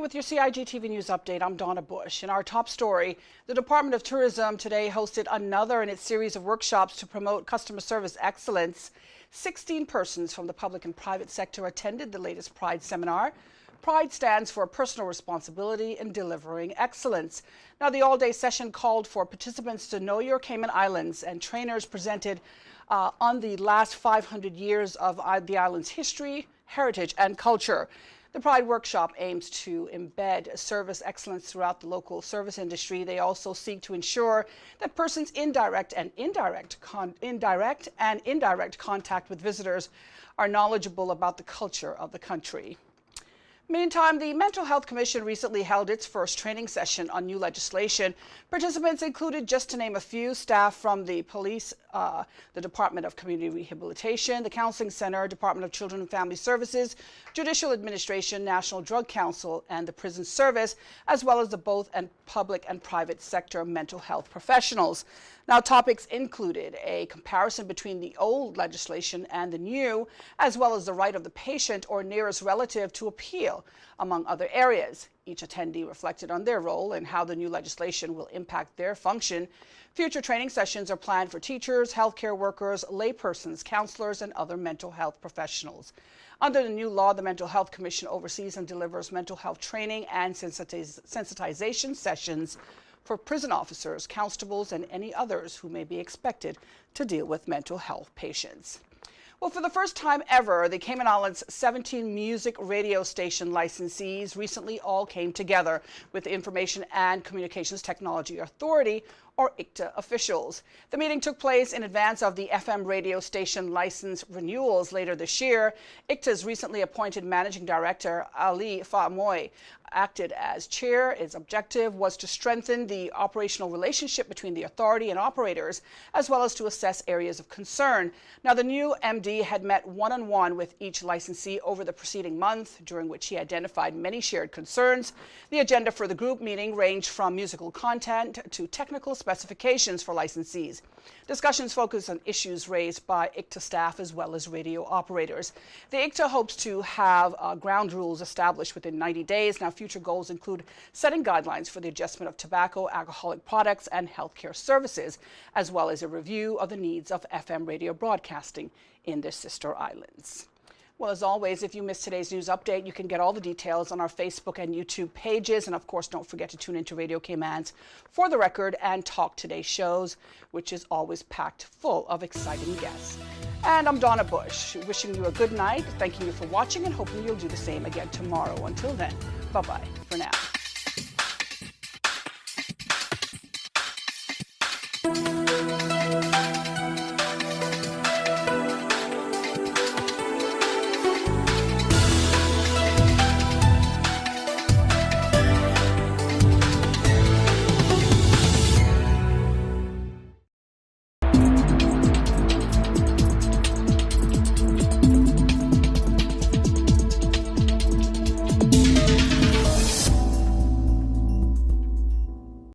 with your CIGTV News Update. I'm Donna Bush. In our top story, the Department of Tourism today hosted another in its series of workshops to promote customer service excellence. 16 persons from the public and private sector attended the latest Pride seminar. Pride stands for personal responsibility in delivering excellence. Now, the all-day session called for participants to know your Cayman Islands, and trainers presented on the last 500 years of the island's history, heritage, and culture. The Pride Workshop aims to embed service excellence throughout the local service industry. They also seek to ensure that persons in direct and indirect contact with visitors are knowledgeable about the culture of the country. Meantime, the Mental Health Commission recently held its first training session on new legislation. Participants included, just to name a few, staff from the police, the Department of Community Rehabilitation, the Counseling Center, Department of Children and Family Services, Judicial Administration, National Drug Council, and the Prison Service, as well as the both and public and private sector mental health professionals. Now, topics included a comparison between the old legislation and the new, as well as the right of the patient or nearest relative to appeal, among other areas. Each attendee reflected on their role and how the new legislation will impact their function. Future training sessions are planned for teachers, healthcare workers, laypersons, counselors, and other mental health professionals. Under the new law, the Mental Health Commission oversees and delivers mental health training and sensitization sessions for prison officers, constables, and any others who may be expected to deal with mental health patients. Well, for the first time ever, the Cayman Islands' 17 music radio station licensees recently all came together with the Information and Communications Technology Authority, or CIGTA, officials. The meeting took place in advance of the FM radio station license renewals later this year. CIGTA's recently appointed Managing Director, Ali Fa'amoy, acted as chair. Its objective was to strengthen the operational relationship between the authority and operators, as well as to assess areas of concern. Now, the new MD had met one-on-one with each licensee over the preceding month, during which he identified many shared concerns. The agenda for the group meeting ranged from musical content to technical specifications for licensees. Discussions focused on issues raised by CIGTA staff as well as radio operators. The CIGTA hopes to have ground rules established within 90 days. Now, future goals include setting guidelines for the adjustment of tobacco, alcoholic products, and healthcare services, as well as a review of the needs of FM radio broadcasting in their sister islands. Well, as always, if you missed today's news update, you can get all the details on our Facebook and YouTube pages. And of course, don't forget to tune into Radio Cayman's For the Record and Talk Today shows, which is always packed full of exciting guests. And I'm Donna Bush, wishing you a good night, thanking you for watching, and hoping you'll do the same again tomorrow. Until then, bye-bye for now.